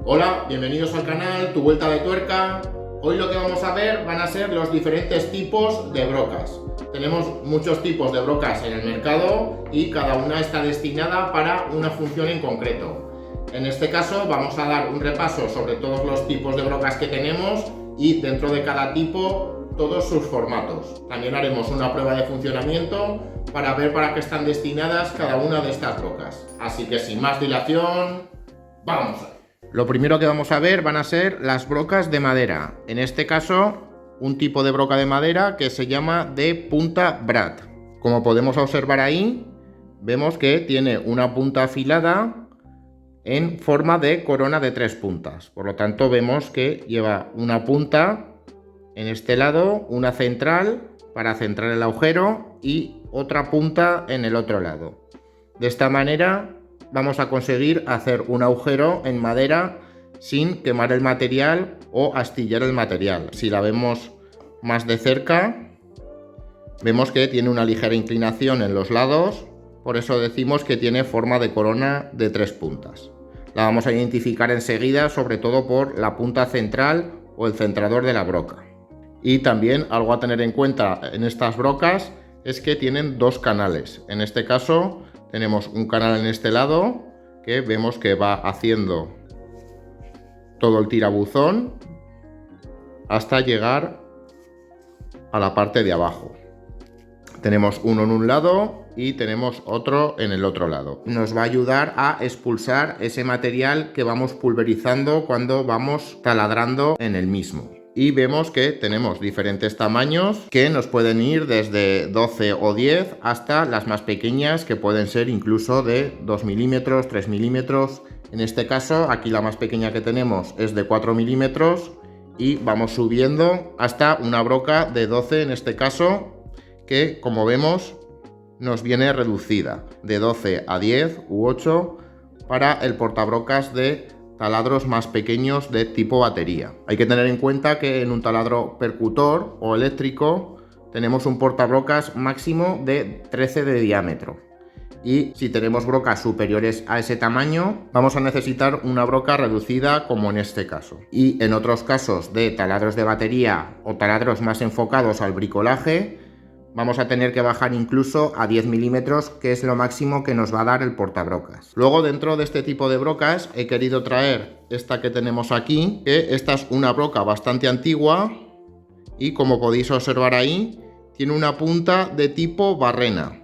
Hola, bienvenidos al canal Tu Vuelta de Tuerca. Hoy lo que vamos a ver van a ser los diferentes tipos de brocas. Tenemos muchos tipos de brocas en el mercado y cada una está destinada para una función en concreto. En este caso vamos a dar un repaso sobre todos los tipos de brocas que tenemos y dentro de cada tipo todos sus formatos. También haremos una prueba de funcionamiento para ver para qué están destinadas cada una de estas brocas. Así que sin más dilación, vamos a ver. Lo primero que vamos a ver van a ser las brocas de madera. En este caso, un tipo de broca de madera que se llama de punta Brad. Como podemos observar ahí, vemos que tiene una punta afilada en forma de corona de 3 puntas. Por lo tanto, vemos que lleva una punta en este lado, una central para centrar el agujero y otra punta en el otro lado. De esta manera vamos a conseguir hacer un agujero en madera sin quemar el material o astillar el material. Si la vemos más de cerca, vemos que tiene una ligera inclinación en los lados, por eso decimos que tiene forma de corona de 3 puntas. La vamos a identificar enseguida, sobre todo por la punta central o el centrador de la broca. Y también algo a tener en cuenta en estas brocas es que tienen 2 canales. En este caso tenemos un canal en este lado que vemos que va haciendo todo el tirabuzón hasta llegar a la parte de abajo. Tenemos uno en un lado y tenemos otro en el otro lado. Nos va a ayudar a expulsar ese material que vamos pulverizando cuando vamos taladrando en el mismo. Y vemos que tenemos diferentes tamaños que nos pueden ir desde 12 o 10 hasta las más pequeñas que pueden ser incluso de 2 milímetros, 3 milímetros. En este caso, aquí la más pequeña que tenemos es de 4 milímetros y vamos subiendo hasta una broca de 12 en este caso, que como vemos nos viene reducida de 12 a 10 u 8 para el portabrocas de taladros más pequeños de tipo batería. Hay que tener en cuenta que en un taladro percutor o eléctrico tenemos un portabrocas máximo de 13 de diámetro. Y si tenemos brocas superiores a ese tamaño, vamos a necesitar una broca reducida como en este caso. Y en otros casos de taladros de batería o taladros más enfocados al bricolaje, vamos a tener que bajar incluso a 10 milímetros, que es lo máximo que nos va a dar el portabrocas. Luego, dentro de este tipo de brocas, he querido traer esta que tenemos aquí, que esta es una broca bastante antigua y como podéis observar ahí, tiene una punta de tipo barrena.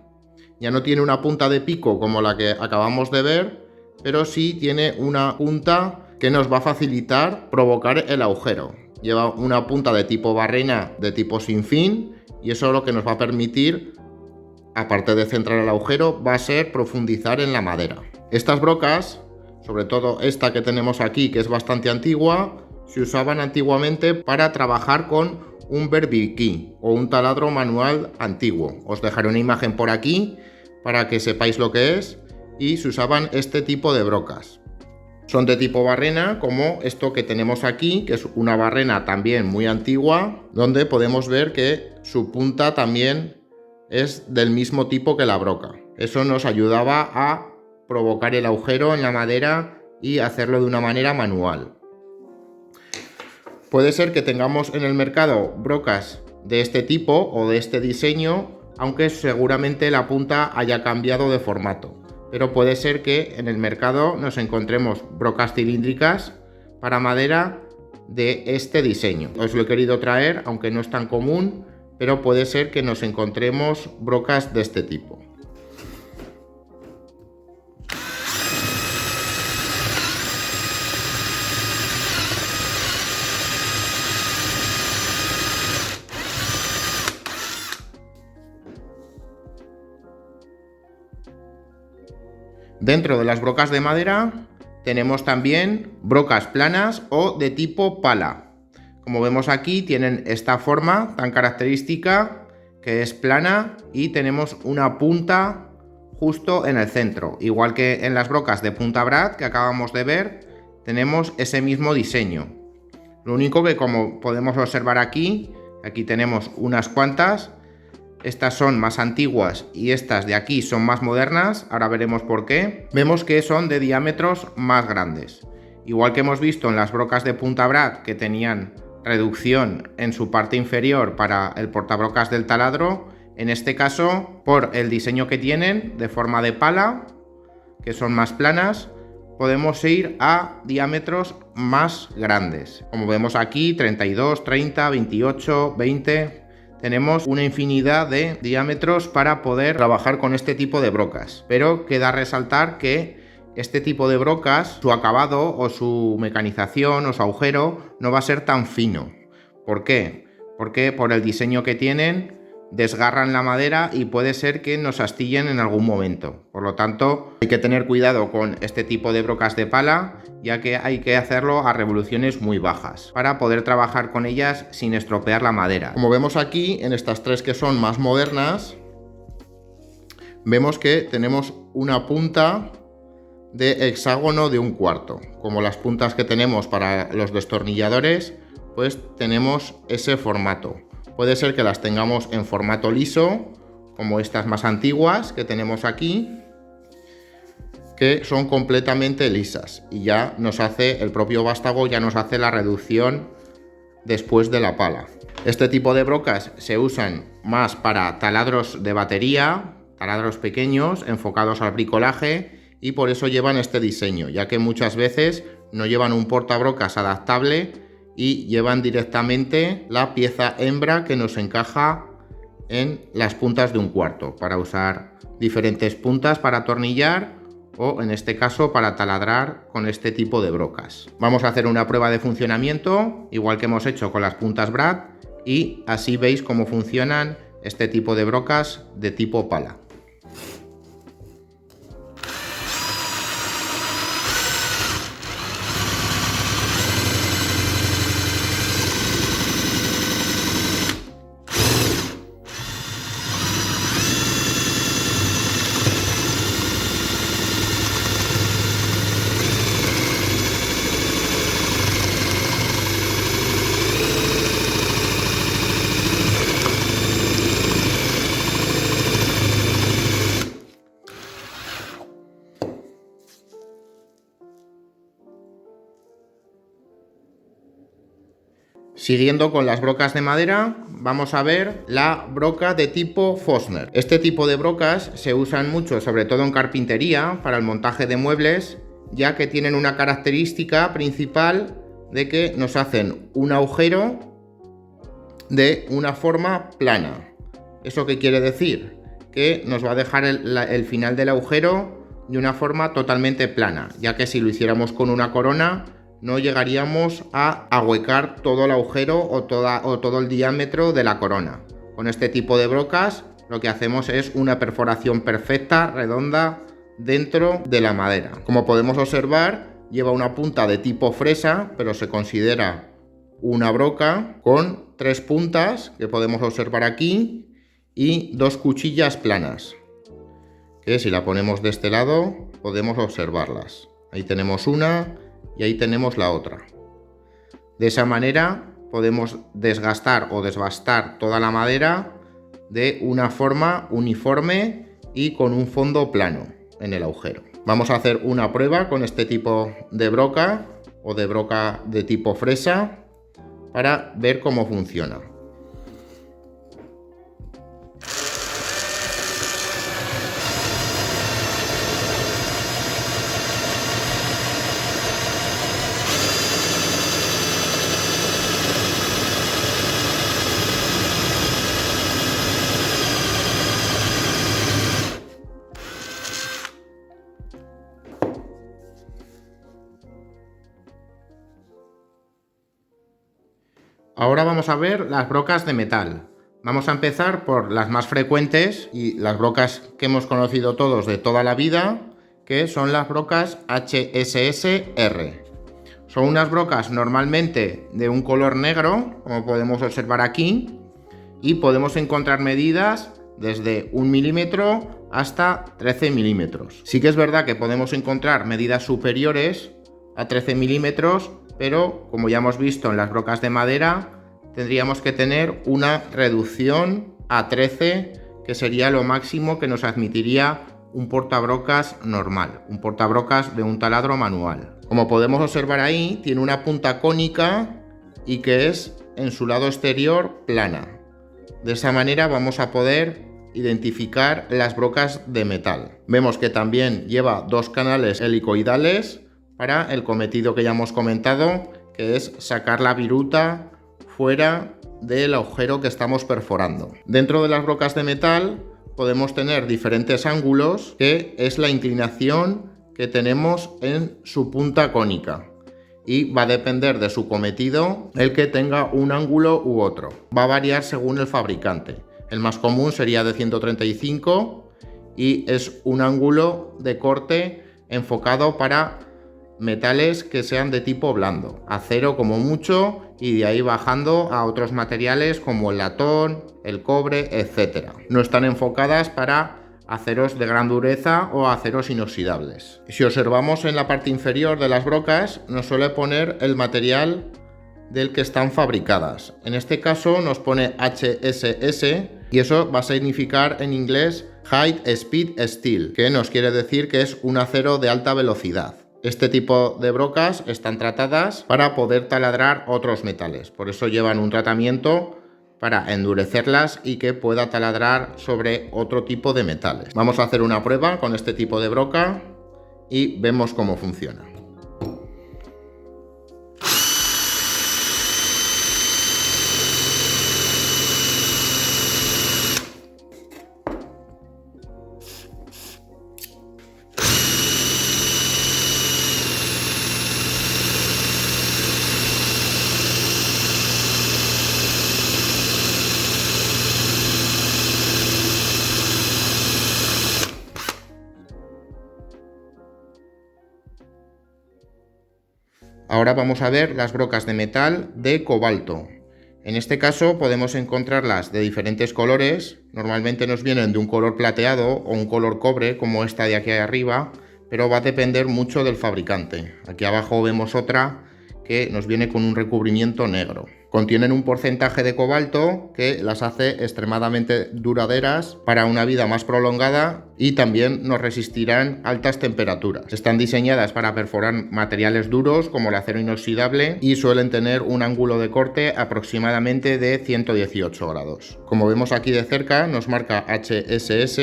Ya no tiene una punta de pico como la que acabamos de ver, pero sí tiene una punta que nos va a facilitar provocar el agujero. Lleva una punta de tipo barrena de tipo sin fin, y eso lo que nos va a permitir, aparte de centrar el agujero, va a ser profundizar en la madera. Estas brocas, sobre todo esta que tenemos aquí, que es bastante antigua, se usaban antiguamente para trabajar con un berbiquí o un taladro manual antiguo. Os dejaré una imagen por aquí para que sepáis lo que es, y se usaban este tipo de brocas. Son de tipo barrena, como esto que tenemos aquí, que es una barrena también muy antigua, donde podemos ver que su punta también es del mismo tipo que la broca. Eso nos ayudaba a provocar el agujero en la madera y hacerlo de una manera manual. Puede ser que tengamos en el mercado brocas de este tipo o de este diseño, aunque seguramente la punta haya cambiado de formato. Pero puede ser que en el mercado nos encontremos brocas cilíndricas para madera de este diseño. Os lo he querido traer, aunque no es tan común, pero puede ser que nos encontremos brocas de este tipo. Dentro de las brocas de madera tenemos también brocas planas o de tipo pala. Como vemos aquí, tienen esta forma tan característica, que es plana, y tenemos una punta justo en el centro. Igual que en las brocas de punta Brad que acabamos de ver, tenemos ese mismo diseño. Lo único que, como podemos observar aquí tenemos unas cuantas. Estas son más antiguas y estas de aquí son más modernas, ahora veremos por qué. Vemos que son de diámetros más grandes Igual que hemos visto en las brocas de punta Brad que tenían reducción en su parte inferior para el portabrocas del taladro, en este caso, por el diseño que tienen de forma de pala, que son más planas, podemos ir a diámetros más grandes. Como vemos aquí, 32, 30, 28, 20... Tenemos una infinidad de diámetros para poder trabajar con este tipo de brocas. Pero queda resaltar que este tipo de brocas, su acabado o su mecanización o su agujero no va a ser tan fino. ¿Por qué? Porque por el diseño que tienen desgarran la madera y puede ser que nos astillen en algún momento. Por lo tanto, hay que tener cuidado con este tipo de brocas de pala, ya que hay que hacerlo a revoluciones muy bajas para poder trabajar con ellas sin estropear la madera. Como vemos aquí, en estas tres que son más modernas, vemos que tenemos una punta de hexágono de 1/4. Como las puntas que tenemos para los destornilladores, pues tenemos ese formato. Puede ser que las tengamos en formato liso, como estas más antiguas que tenemos aquí, que son completamente lisas y ya nos hace, el propio vástago ya nos hace la reducción después de la pala. Este tipo de brocas se usan más para taladros de batería, taladros pequeños enfocados al bricolaje, y por eso llevan este diseño, ya que muchas veces no llevan un portabrocas adaptable y llevan directamente la pieza hembra que nos encaja en las puntas de 1/4 para usar diferentes puntas para atornillar o en este caso para taladrar con este tipo de brocas. Vamos a hacer una prueba de funcionamiento igual que hemos hecho con las puntas Brad y así veis cómo funcionan este tipo de brocas de tipo pala. Siguiendo con las brocas de madera, vamos a ver la broca de tipo Forstner. Este tipo de brocas se usan mucho, sobre todo en carpintería, para el montaje de muebles, ya que tienen una característica principal de que nos hacen un agujero de una forma plana. ¿Eso qué quiere decir? Que nos va a dejar el final del agujero de una forma totalmente plana, ya que si lo hiciéramos con una corona, no llegaríamos a ahuecar todo el agujero o todo el diámetro de la corona. Con este tipo de brocas lo que hacemos es una perforación perfecta, redonda, dentro de la madera. Como podemos observar, lleva una punta de tipo fresa, pero se considera una broca con 3 puntas que podemos observar aquí y 2 cuchillas planas, que si la ponemos de este lado podemos observarlas. Ahí tenemos una y ahí tenemos la otra. De esa manera podemos desgastar o desbastar toda la madera de una forma uniforme y con un fondo plano en el agujero. Vamos a hacer una prueba con este tipo de broca o de broca de tipo fresa para ver cómo funciona. Ahora vamos a ver las brocas de metal. Vamos a empezar por las más frecuentes y las brocas que hemos conocido todos de toda la vida, que son las brocas HSS-R. Son unas brocas normalmente de un color negro, como podemos observar aquí, y podemos encontrar medidas desde 1 milímetro hasta 13 milímetros. Sí que es verdad que podemos encontrar medidas superiores a 13 milímetros, pero como ya hemos visto en las brocas de madera, tendríamos que tener una reducción a 13, que sería lo máximo que nos admitiría un portabrocas normal, un portabrocas de un taladro manual. Como podemos observar ahí, tiene una punta cónica y que es en su lado exterior plana. De esa manera vamos a poder identificar las brocas de metal. Vemos que también lleva 2 canales helicoidales para el cometido que ya hemos comentado, que es sacar la viruta fuera del agujero que estamos perforando. Dentro de las brocas de metal podemos tener diferentes ángulos, que es la inclinación que tenemos en su punta cónica. Y va a depender de su cometido el que tenga un ángulo u otro. Va a variar según el fabricante. El más común sería de 135 y es un ángulo de corte enfocado para metales que sean de tipo blando, acero como mucho, y de ahí bajando a otros materiales como el latón, el cobre, etc. No están enfocadas para aceros de gran dureza o aceros inoxidables. Si observamos en la parte inferior de las brocas, nos suele poner el material del que están fabricadas. En este caso nos pone HSS y eso va a significar en inglés High Speed Steel, que nos quiere decir que es un acero de alta velocidad. Este tipo de brocas están tratadas para poder taladrar otros metales, por eso llevan un tratamiento para endurecerlas y que pueda taladrar sobre otro tipo de metales. Vamos a hacer una prueba con este tipo de broca y vemos cómo funciona. Ahora vamos a ver las brocas de metal de cobalto. En este caso podemos encontrarlas de diferentes colores. Normalmente nos vienen de un color plateado o un color cobre, como esta de aquí arriba, pero va a depender mucho del fabricante. Aquí abajo vemos otra que nos viene con un recubrimiento negro. Contienen un porcentaje de cobalto que las hace extremadamente duraderas para una vida más prolongada y también nos resistirán altas temperaturas. Están diseñadas para perforar materiales duros como el acero inoxidable y suelen tener un ángulo de corte aproximadamente de 118 grados. Como vemos aquí de cerca nos marca HSS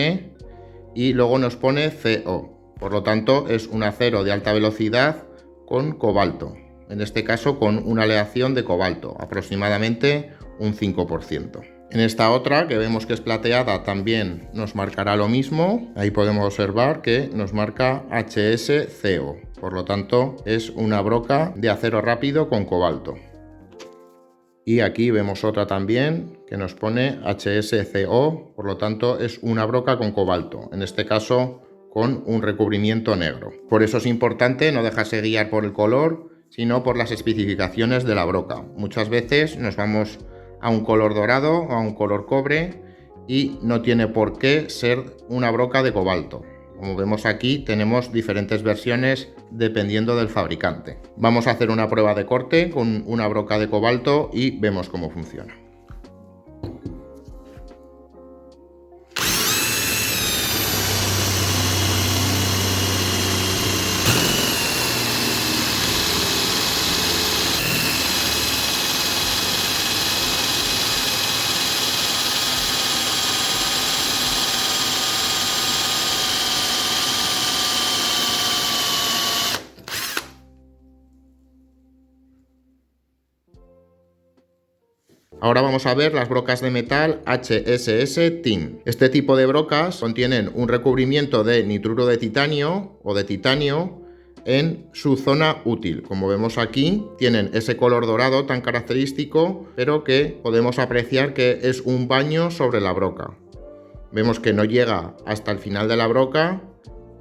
y luego nos pone CO. Por lo tanto es un acero de alta velocidad con cobalto. En este caso con una aleación de cobalto, aproximadamente un 5%. En esta otra, que vemos que es plateada, también nos marcará lo mismo. Ahí podemos observar que nos marca HSCO. Por lo tanto, es una broca de acero rápido con cobalto. Y aquí vemos otra también que nos pone HSCO, por lo tanto es una broca con cobalto. En este caso, con un recubrimiento negro. Por eso es importante no dejarse guiar por el color, sino por las especificaciones de la broca. Muchas veces nos vamos a un color dorado o a un color cobre y no tiene por qué ser una broca de cobalto. Como vemos aquí tenemos diferentes versiones dependiendo del fabricante. Vamos a hacer una prueba de corte con una broca de cobalto y vemos cómo funciona. Ahora vamos a ver las brocas de metal HSS Tin. Este tipo de brocas contienen un recubrimiento de nitruro de titanio o de titanio en su zona útil. Como vemos aquí, tienen ese color dorado tan característico, pero que podemos apreciar que es un baño sobre la broca. Vemos que no llega hasta el final de la broca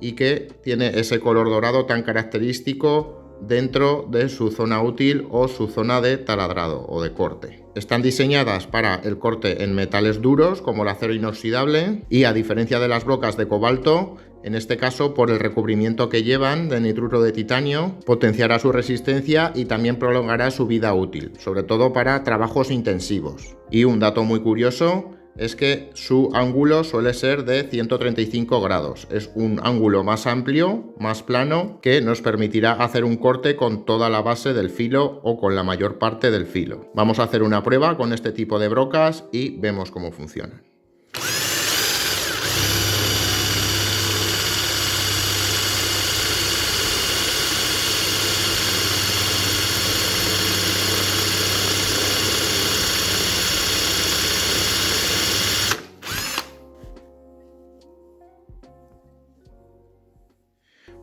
y que tiene ese color dorado tan característico dentro de su zona útil o su zona de taladrado o de corte. Están diseñadas para el corte en metales duros como el acero inoxidable y, a diferencia de las brocas de cobalto, en este caso por el recubrimiento que llevan de nitruro de titanio, potenciará su resistencia y también prolongará su vida útil, sobre todo para trabajos intensivos. Y un dato muy curioso es que su ángulo suele ser de 135 grados. Es un ángulo más amplio, más plano, que nos permitirá hacer un corte con toda la base del filo o con la mayor parte del filo. Vamos a hacer una prueba con este tipo de brocas y vemos cómo funciona.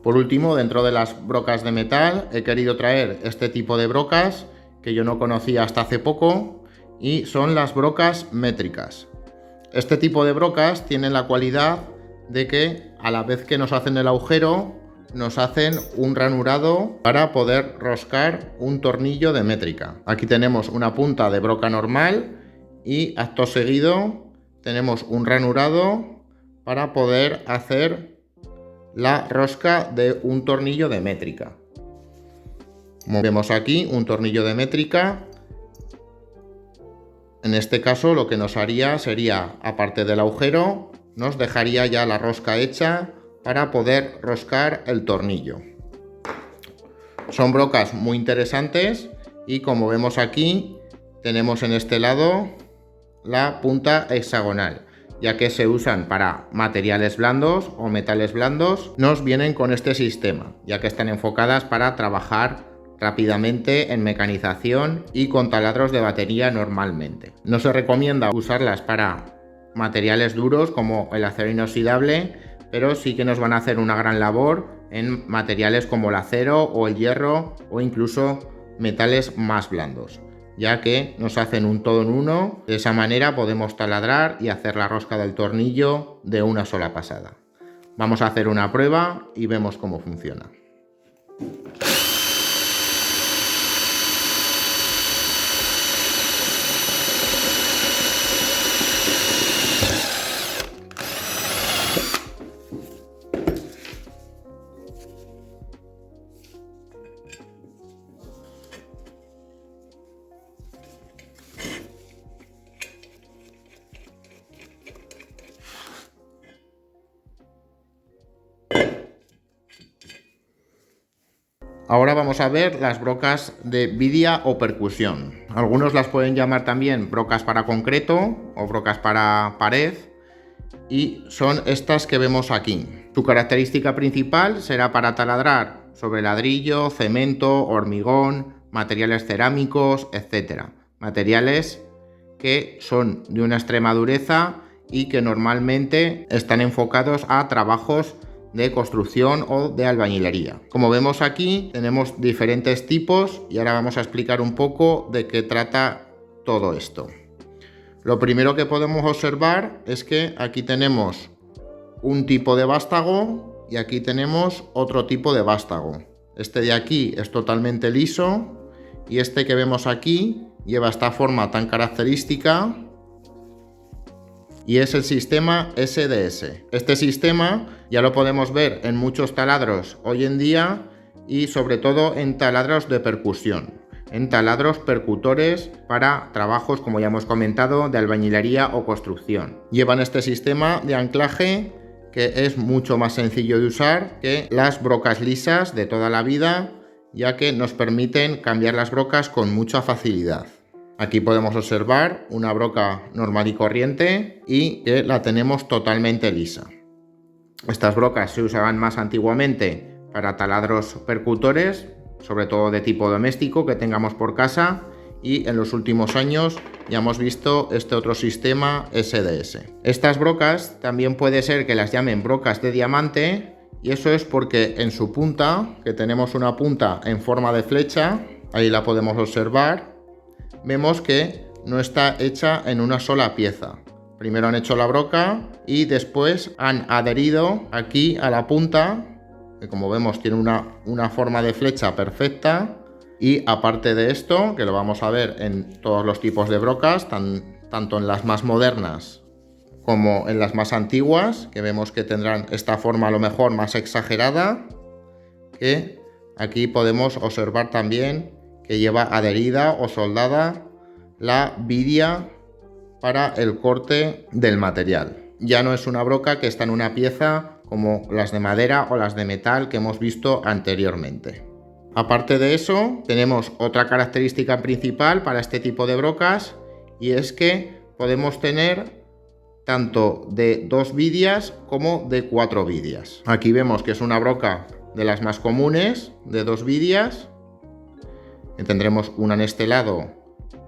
Por último, dentro de las brocas de metal, he querido traer este tipo de brocas que yo no conocía hasta hace poco y son las brocas métricas. Este tipo de brocas tienen la cualidad de que a la vez que nos hacen el agujero, nos hacen un ranurado para poder roscar un tornillo de métrica. Aquí tenemos una punta de broca normal y acto seguido tenemos un ranurado para poder hacer la rosca de un tornillo de métrica. Como vemos aquí, un tornillo de métrica. En este caso lo que nos haría sería, aparte del agujero, nos dejaría ya la rosca hecha para poder roscar el tornillo. Son brocas muy interesantes y como vemos aquí, tenemos en este lado la punta hexagonal. Ya que se usan para materiales blandos o metales blandos, nos vienen con este sistema, ya que están enfocadas para trabajar rápidamente en mecanización y con taladros de batería normalmente. No se recomienda usarlas para materiales duros como el acero inoxidable, pero sí que nos van a hacer una gran labor en materiales como el acero o el hierro o incluso metales más blandos, ya que nos hacen un todo en uno. De esa manera podemos taladrar y hacer la rosca del tornillo de una sola pasada. Vamos a hacer una prueba y vemos cómo funciona. Ahora vamos a ver las brocas de vidia o percusión. Algunos las pueden llamar también brocas para concreto o brocas para pared, y son estas que vemos aquí. Su característica principal será para taladrar sobre ladrillo, cemento, hormigón, materiales cerámicos, etc. Materiales que son de una extrema dureza y que normalmente están enfocados a trabajos de construcción o de albañilería. Como vemos aquí, tenemos diferentes tipos y ahora vamos a explicar un poco de qué trata todo esto. Lo primero que podemos observar es que aquí tenemos un tipo de vástago y aquí tenemos otro tipo de vástago. Este de aquí es totalmente liso y este que vemos aquí lleva esta forma tan característica y es el sistema SDS. Este sistema ya lo podemos ver en muchos taladros hoy en día y sobre todo en taladros de percusión, en taladros percutores para trabajos, como ya hemos comentado, de albañilería o construcción. Llevan este sistema de anclaje que es mucho más sencillo de usar que las brocas lisas de toda la vida, ya que nos permiten cambiar las brocas con mucha facilidad. Aquí podemos observar una broca normal y corriente y que la tenemos totalmente lisa. Estas brocas se usaban más antiguamente para taladros percutores, sobre todo de tipo doméstico que tengamos por casa, y en los últimos años ya hemos visto este otro sistema SDS. Estas brocas también puede ser que las llamen brocas de diamante, y eso es porque en su punta, que tenemos una punta en forma de flecha, ahí la podemos observar, vemos que no está hecha en una sola pieza. Primero han hecho la broca y después han adherido aquí a la punta, que como vemos tiene una forma de flecha perfecta. Y aparte de esto, que lo vamos a ver en todos los tipos de brocas, tanto en las más modernas como en las más antiguas, que vemos que tendrán esta forma a lo mejor más exagerada, que aquí podemos observar también que lleva adherida o soldada la vidia para el corte del material. Ya no es una broca que está en una pieza como las de madera o las de metal que hemos visto anteriormente. Aparte de eso, tenemos otra característica principal para este tipo de brocas, y es que podemos tener tanto de 2 vidias como de 4 vidias. Aquí vemos que es una broca de las más comunes, de 2 vidias. Tendremos una en este lado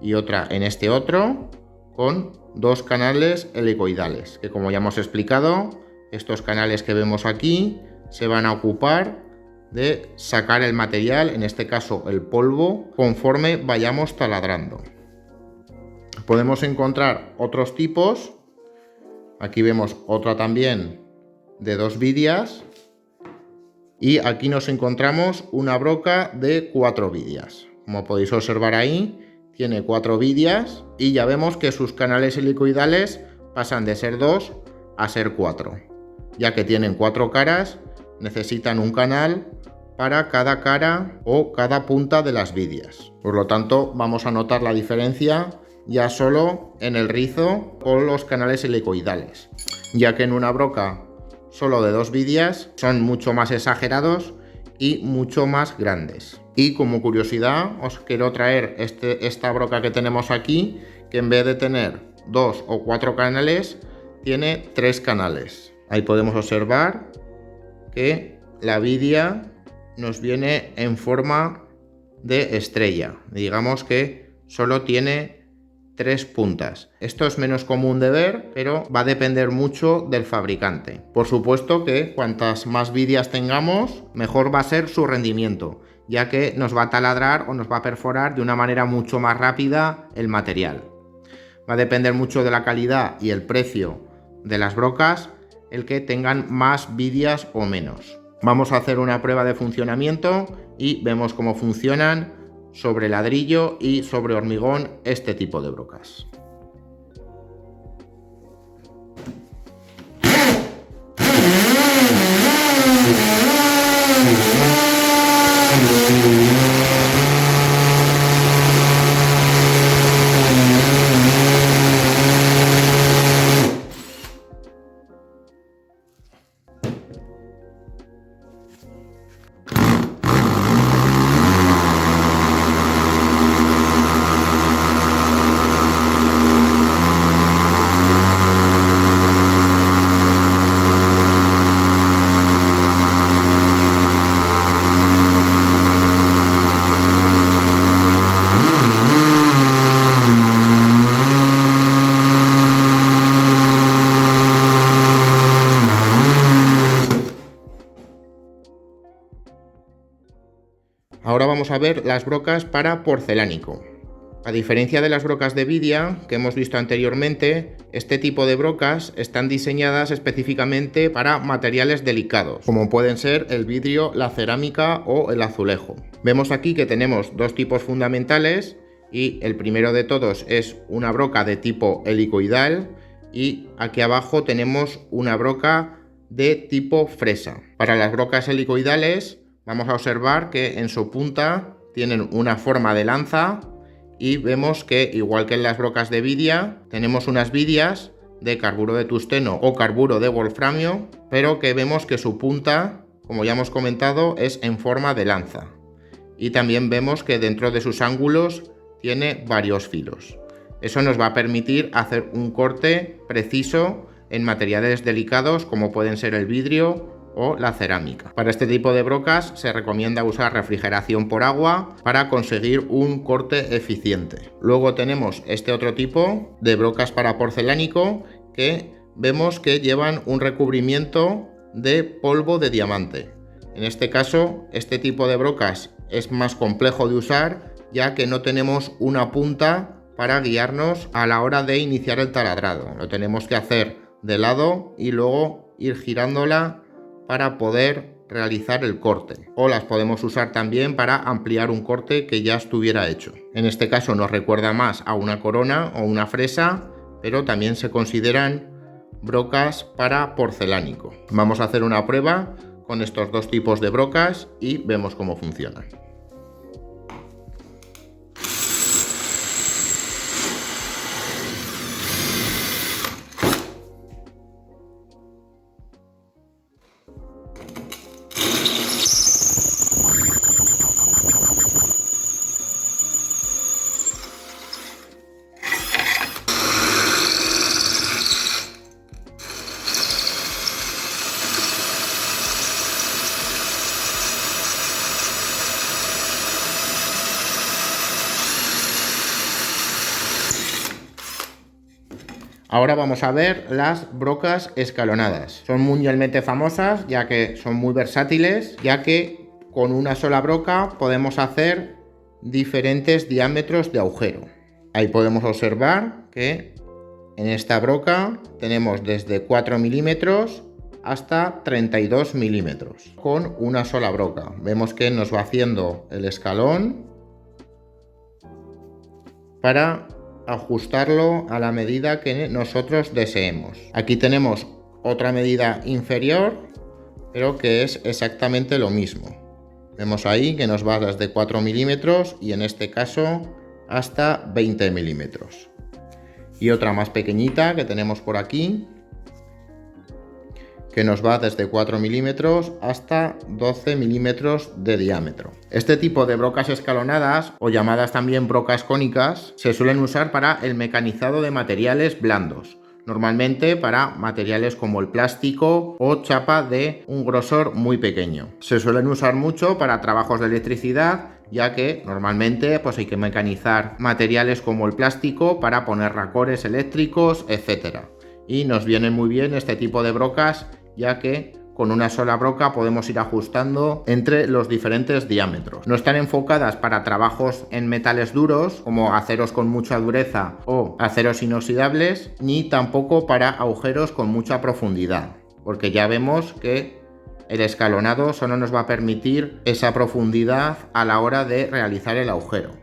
y otra en este otro, con 2 canales helicoidales, que como ya hemos explicado, estos canales que vemos aquí se van a ocupar de sacar el material, en este caso el polvo, conforme vayamos taladrando. Podemos encontrar otros tipos. Aquí vemos otra también de 2 vidias, y aquí nos encontramos una broca de 4 vidias. Como podéis observar ahí, tiene 4 vidias y ya vemos que sus canales helicoidales pasan de ser 2 a ser 4. Ya que tienen 4 caras, necesitan un canal para cada cara o cada punta de las vidias. Por lo tanto, vamos a notar la diferencia ya solo en el rizo con los canales helicoidales, ya que en una broca solo de 2 vidias son mucho más exagerados y mucho más grandes. Y como curiosidad os quiero traer esta broca que tenemos aquí, que en vez de tener 2 o 4 canales, tiene 3 canales. Ahí podemos observar que la vidia nos viene en forma de estrella. Digamos que solo tiene 3 puntas. Esto es menos común de ver, pero va a depender mucho del fabricante. Por supuesto que cuantas más vidias tengamos, mejor va a ser su rendimiento, ya que nos va a taladrar o nos va a perforar de una manera mucho más rápida el material. Va a depender mucho de la calidad y el precio de las brocas el que tengan más vidias o menos. Vamos a hacer una prueba de funcionamiento y vemos cómo funcionan sobre ladrillo y sobre hormigón este tipo de brocas. Ahora vamos a ver las brocas para porcelánico. A diferencia de las brocas de vidia que hemos visto anteriormente, este tipo de brocas están diseñadas específicamente para materiales delicados, como pueden ser el vidrio, la cerámica o el azulejo. Vemos aquí que tenemos 2 tipos fundamentales, y el primero de todos es una broca de tipo helicoidal, y aquí abajo tenemos una broca de tipo fresa. Para las brocas helicoidales vamos a observar que en su punta tienen una forma de lanza, y vemos que, igual que en las brocas de vidia, tenemos unas vidias de carburo de tungsteno o carburo de wolframio, pero que vemos que su punta, como ya hemos comentado, es en forma de lanza. Y también vemos que dentro de sus ángulos tiene varios filos. Eso nos va a permitir hacer un corte preciso en materiales delicados como pueden ser el vidrio o la cerámica. Para este tipo de brocas se recomienda usar refrigeración por agua para conseguir un corte eficiente. Luego tenemos este otro tipo de brocas para porcelánico que vemos que llevan un recubrimiento de polvo de diamante. En este caso, este tipo de brocas es más complejo de usar, ya que no tenemos una punta para guiarnos a la hora de iniciar el taladrado. Lo tenemos que hacer de lado y luego ir girándola para poder realizar el corte, o las podemos usar también para ampliar un corte que ya estuviera hecho. En este caso nos recuerda más a una corona o una fresa, pero también se consideran brocas para porcelánico. Vamos a hacer una prueba con estos 2 tipos de brocas y vemos cómo funcionan. Ahora vamos a ver las brocas escalonadas. Son mundialmente famosas ya que son muy versátiles, ya que con una sola broca podemos hacer diferentes diámetros de agujero. Ahí podemos observar que en esta broca tenemos desde 4 milímetros hasta 32 milímetros con una sola broca. Vemos que nos va haciendo el escalón para ajustarlo a la medida que nosotros deseemos. Aquí tenemos otra medida inferior, pero que es exactamente lo mismo. Vemos ahí que nos va desde 4 milímetros y en este caso hasta 20 milímetros. Y otra más pequeñita que tenemos por aquí, que nos va desde 4 milímetros hasta 12 milímetros de diámetro. Este tipo de brocas escalonadas, o llamadas también brocas cónicas, se suelen usar para el mecanizado de materiales blandos, normalmente para materiales como el plástico o chapa de un grosor muy pequeño. Se suelen usar mucho para trabajos de electricidad, ya que normalmente pues hay que mecanizar materiales como el plástico para poner racores eléctricos, etc. Y nos vienen muy bien este tipo de brocas, ya que con una sola broca podemos ir ajustando entre los diferentes diámetros. No están enfocadas para trabajos en metales duros, como aceros con mucha dureza o aceros inoxidables, ni tampoco para agujeros con mucha profundidad, porque ya vemos que el escalonado solo nos va a permitir esa profundidad a la hora de realizar el agujero.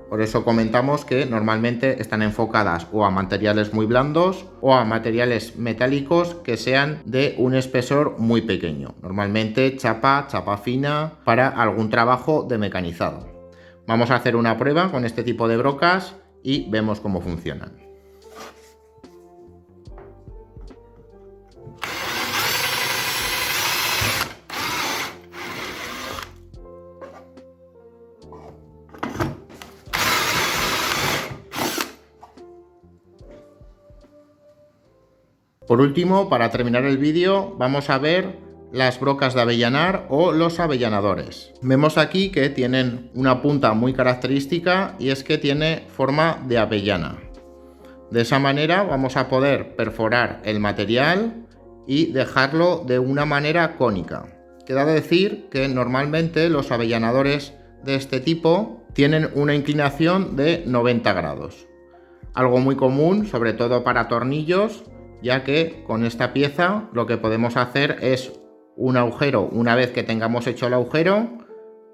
Por eso comentamos que normalmente están enfocadas o a materiales muy blandos o a materiales metálicos que sean de un espesor muy pequeño. Normalmente chapa fina para algún trabajo de mecanizado. Vamos a hacer una prueba con este tipo de brocas y vemos cómo funcionan. Por último, para terminar el vídeo, vamos a ver las brocas de avellanar o los avellanadores. Vemos aquí que tienen una punta muy característica y es que tiene forma de avellana. De esa manera vamos a poder perforar el material y dejarlo de una manera cónica. Queda decir que normalmente los avellanadores de este tipo tienen una inclinación de 90 grados. Algo muy común, sobre todo para tornillos, ya que con esta pieza lo que podemos hacer es un agujero. Una vez que tengamos hecho el agujero,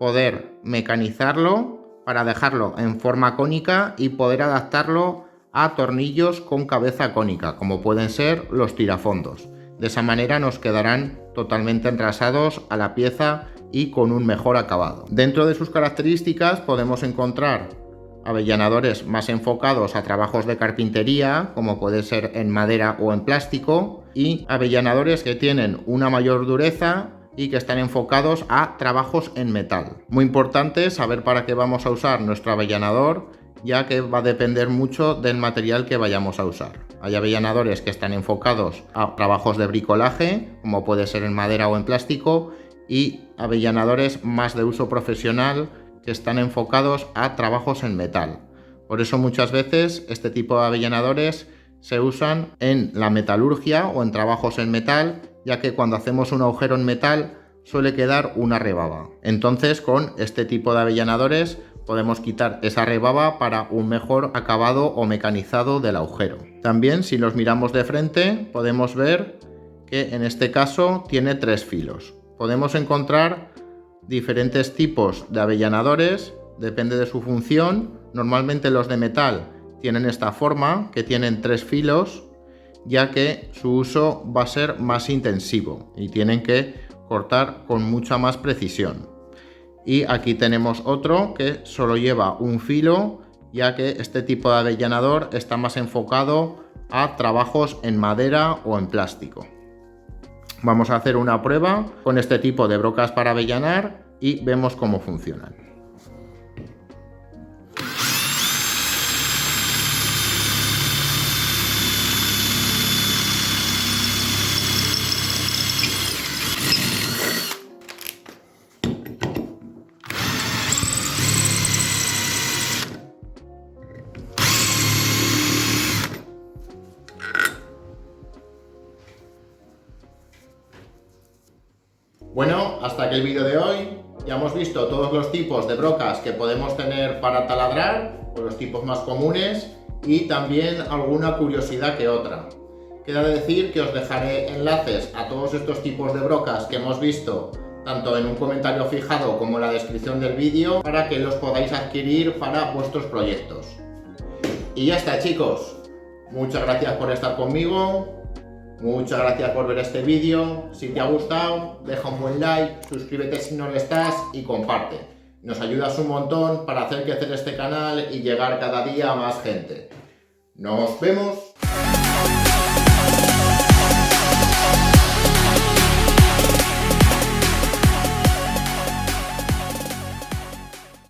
poder mecanizarlo para dejarlo en forma cónica y poder adaptarlo a tornillos con cabeza cónica, como pueden ser los tirafondos. De esa manera nos quedarán totalmente enrasados a la pieza y con un mejor acabado. Dentro de sus características podemos encontrar avellanadores más enfocados a trabajos de carpintería, como puede ser en madera o en plástico, y avellanadores que tienen una mayor dureza y que están enfocados a trabajos en metal. Muy importante saber para qué vamos a usar nuestro avellanador, ya que va a depender mucho del material que vayamos a usar. Hay avellanadores que están enfocados a trabajos de bricolaje, como puede ser en madera o en plástico, y avellanadores más de uso profesional que están enfocados a trabajos en metal. Por eso muchas veces este tipo de avellanadores se usan en la metalurgia o en trabajos en metal, ya que cuando hacemos un agujero en metal suele quedar una rebaba. Entonces con este tipo de avellanadores podemos quitar esa rebaba para un mejor acabado o mecanizado del agujero. También, si los miramos de frente, podemos ver que en este caso tiene 3 filos. Podemos encontrar diferentes tipos de avellanadores, depende de su función. Normalmente los de metal tienen esta forma, que tienen 3 filos, ya que su uso va a ser más intensivo y tienen que cortar con mucha más precisión. Y aquí tenemos otro que solo lleva un filo, ya que este tipo de avellanador está más enfocado a trabajos en madera o en plástico. Vamos a hacer una prueba con este tipo de brocas para avellanar y vemos cómo funcionan. aquí el vídeo de hoy. Ya hemos visto todos los tipos de brocas que podemos tener para taladrar, o los tipos más comunes, y también alguna curiosidad que otra. Queda decir que os dejaré enlaces a todos estos tipos de brocas que hemos visto, tanto en un comentario fijado como en la descripción del vídeo, para que los podáis adquirir para vuestros proyectos. Y ya está, chicos. Muchas gracias por estar conmigo. Muchas gracias por ver este vídeo. Si te ha gustado, deja un buen like, suscríbete si no lo estás y comparte. Nos ayudas un montón para hacer crecer este canal y llegar cada día a más gente. Nos vemos.